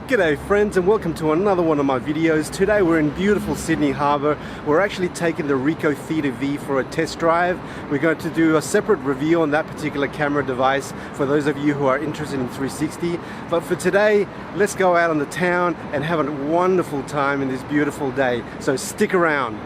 G'day friends, and welcome to another one of my videos. Today we're in beautiful Sydney Harbour. We're actually taking the Ricoh Theta V for a test drive. We're going to do a separate review on that particular camera device for those of you who are interested in 360. But for today, let's go out on the town and have a wonderful time in this beautiful day. So stick around.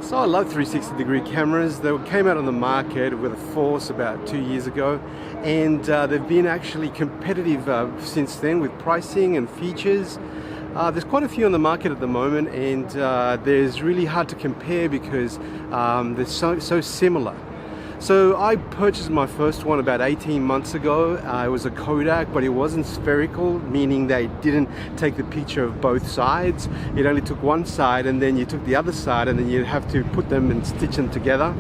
So I love 360-degree cameras. They came out on the market with a force about 2 years ago, and they've been actually competitive since then with pricing and features. There's quite a few on the market at the moment, and there's really hard to compare because they're so similar. So I purchased my first one about 18 months ago. It was a Kodak, but it wasn't spherical, meaning they didn't take the picture of both sides. It only took one side, and then you took the other side, and then you'd have to put them and stitch them together.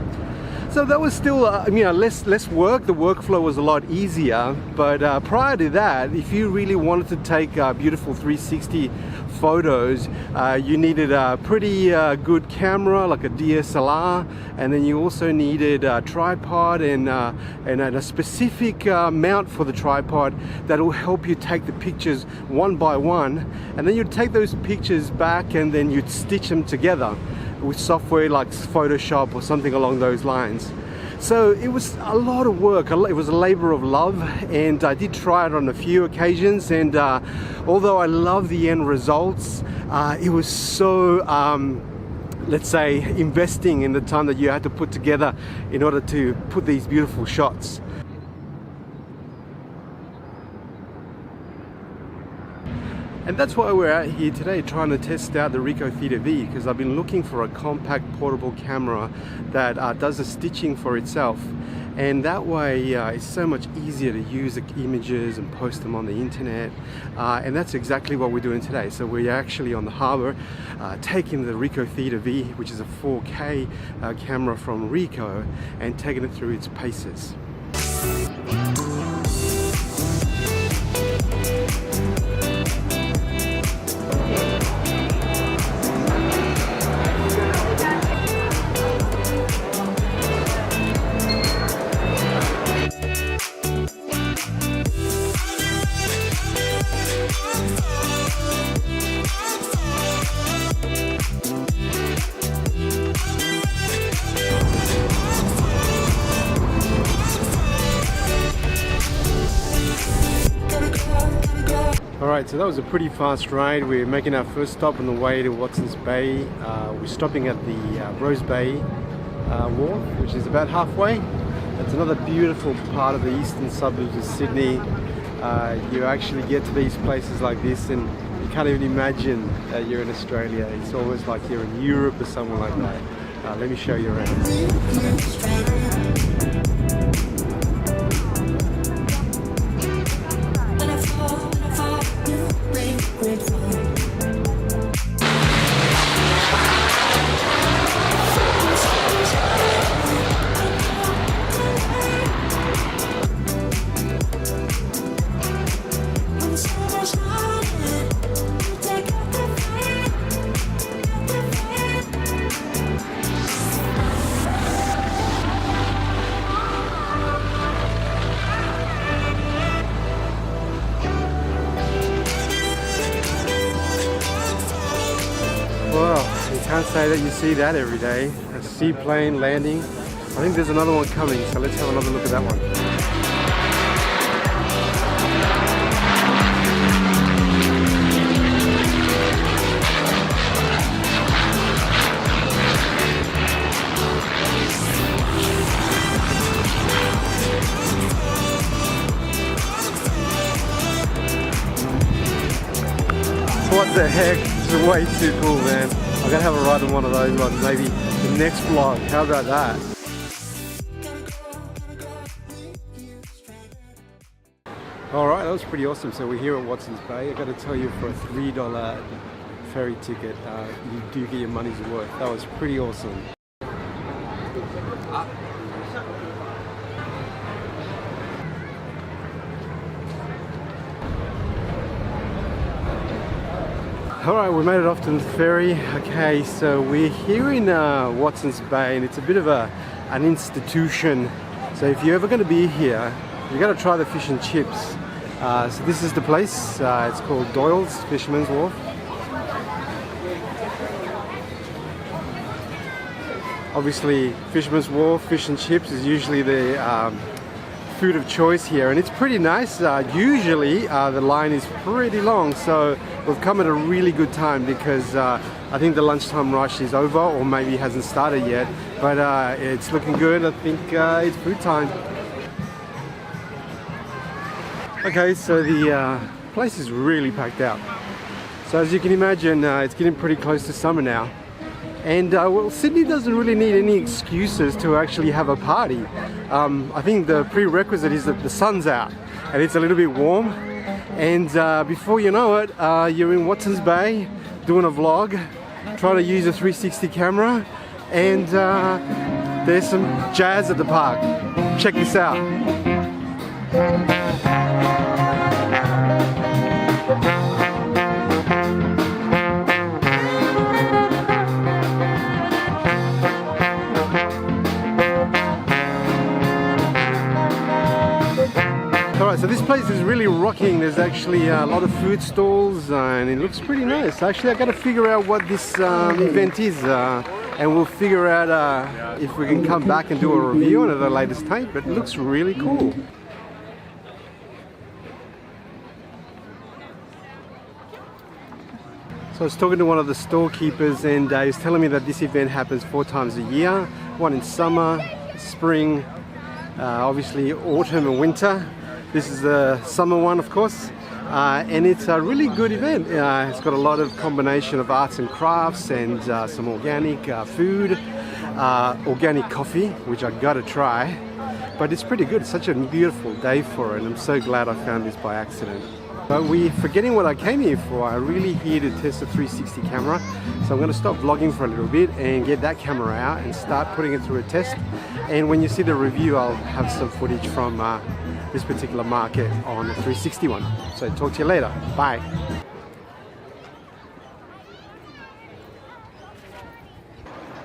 So that was still less work. The workflow was a lot easier, but prior to that, if you really wanted to take beautiful 360 photos, you needed a pretty good camera like a DSLR, and then you also needed a tripod and a specific mount for the tripod that will help you take the pictures one by one, and then you'd take those pictures back and then you'd stitch them together with software like Photoshop or something along those lines. So it was a lot of work. It was a labor of love, and I did try it on a few occasions, and although I love the end results, it was so let's say investing in the time that you had to put together in order to put these beautiful shots. And that's why we're out here today trying to test out the Ricoh Theta V, because I've been looking for a compact portable camera that does the stitching for itself, and that way it's so much easier to use the images and post them on the internet, and that's exactly what we're doing today. So we're actually on the harbour taking the Ricoh Theta V, which is a 4K camera from Ricoh, and taking it through its paces. Alright, so that was a pretty fast ride. We're making our first stop on the way to Watson's Bay. We're stopping at the Rose Bay Wharf, which is about halfway. It's another beautiful part of the eastern suburbs of Sydney. You actually get to these places like this and you can't even imagine that you're in Australia. It's almost like you're in Europe or somewhere like that. Let me show you around. Well, you can't say that you see that every day. A seaplane landing. I think there's another one coming, so let's have another look at that one. What the heck? This is way too cool, man. I'm gonna have a ride on one of those ones, maybe the next vlog. How about that? Alright, that was pretty awesome. So we're here at Watson's Bay. I got to tell you, for a $3 ferry ticket, you do get your money's worth. That was pretty awesome. Alright, we made it off to the ferry. Okay, so we're here in Watson's Bay, and it's a bit of an institution. So if you're ever going to be here, you got to try the fish and chips. So this is the place. It's called Doyle's Fisherman's Wharf. Obviously, Fisherman's Wharf fish and chips is usually the food of choice here, and it's pretty nice. Usually the line is pretty long, so we've come at a really good time because I think the lunchtime rush is over, or maybe hasn't started yet, but it's looking good. I think it's food time. Okay, so the place is really packed out. So as you can imagine, it's getting pretty close to summer now. And well, Sydney doesn't really need any excuses to actually have a party. I think the prerequisite is that the sun's out and it's a little bit warm. And before you know it, you're in Watson's Bay doing a vlog, trying to use a 360 camera, and there's some jazz at the park. Check this out. Alright, so this place is really rocking. There's actually a lot of food stalls and it looks pretty nice. Actually, I got to figure out what this event is and we'll figure out if we can come back and do a review on it at a later time, but it looks really cool. So I was talking to one of the storekeepers, and he was telling me that this event happens 4 times a year. One in summer, spring, obviously autumn and winter. This is the summer one, of course, and it's a really good event. It's got a lot of combination of arts and crafts and some organic food, organic coffee, which I gotta try. But it's pretty good. It's such a beautiful day for it, and I'm so glad I found this by accident. But we're forgetting what I came here for. I'm really here to test the 360 camera. So I'm going to stop vlogging for a little bit and get that camera out and start putting it through a test. And when you see the review, I'll have some footage from this particular market on the 360 one. So talk to you later. Bye.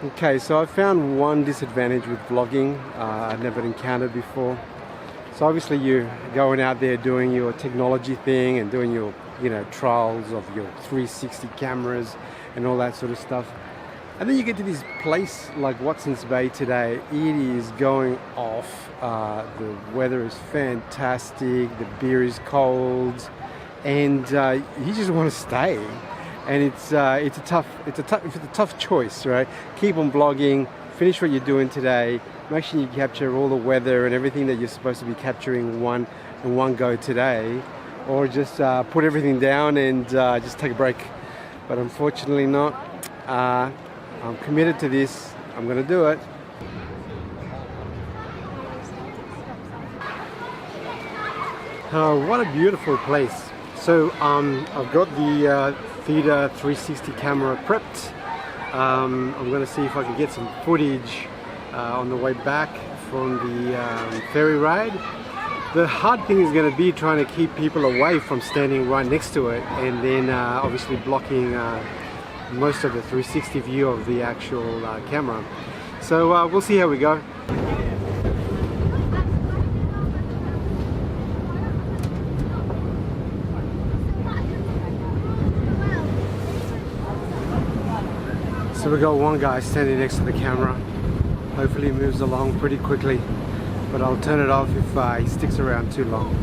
Okay, so I found one disadvantage with vlogging I've never encountered before. So obviously you're going out there doing your technology thing and doing your, trials of your 360 cameras and all that sort of stuff. And then you get to this place like Watson's Bay today. It is going off. The weather is fantastic. The beer is cold, and you just want to stay. And it's a tough choice, right? Keep on vlogging. Finish what you're doing today. Make sure you capture all the weather and everything that you're supposed to be capturing in one go today, or just put everything down and just take a break. But unfortunately not. I'm committed to this. I'm going to do it. Oh, what a beautiful place. So I've got the Theta 360 camera prepped. I'm going to see if I can get some footage on the way back from the ferry ride. The hard thing is going to be trying to keep people away from standing right next to it, and then obviously blocking most of the 360 view of the actual camera. So we'll see how we go. So we got one guy standing next to the camera. Hopefully he moves along pretty quickly, but I'll turn it off if he sticks around too long.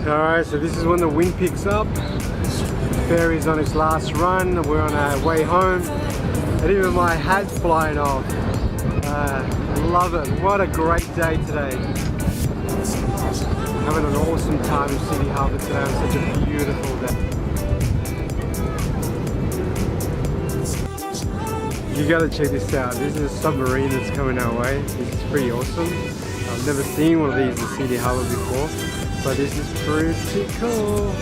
Alright, so this is when the wind picks up. The ferry's on its last run. We're on our way home, and even my hat's flying off. Love it. What a great day today. Having an awesome time in Sydney Harbour today on such a beautiful day. You gotta check this out. This is a submarine that's coming our way. This is pretty awesome. I've never seen one of these in Sydney Harbour before, but this is pretty cool.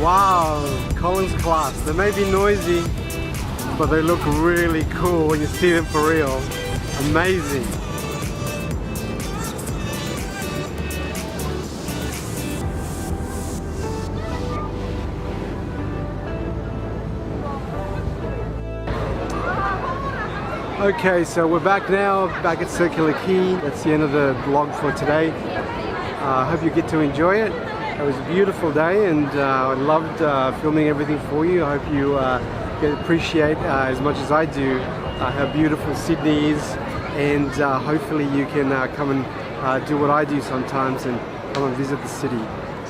Wow, Collins class. They may be noisy, but they look really cool when you see them for real. Amazing. Okay, so we're back now, back at Circular Quay. That's the end of the vlog for today. I hope you get to enjoy it. It was a beautiful day, and I loved filming everything for you. I hope you appreciate as much as I do how beautiful Sydney is, and hopefully you can come and do what I do sometimes and come and visit the city.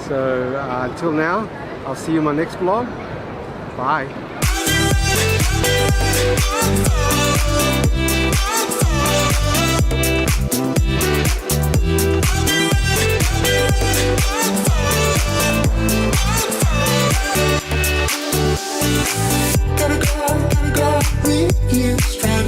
So until now, I'll see you in my next vlog. Bye. Gotta go, leave you stranded.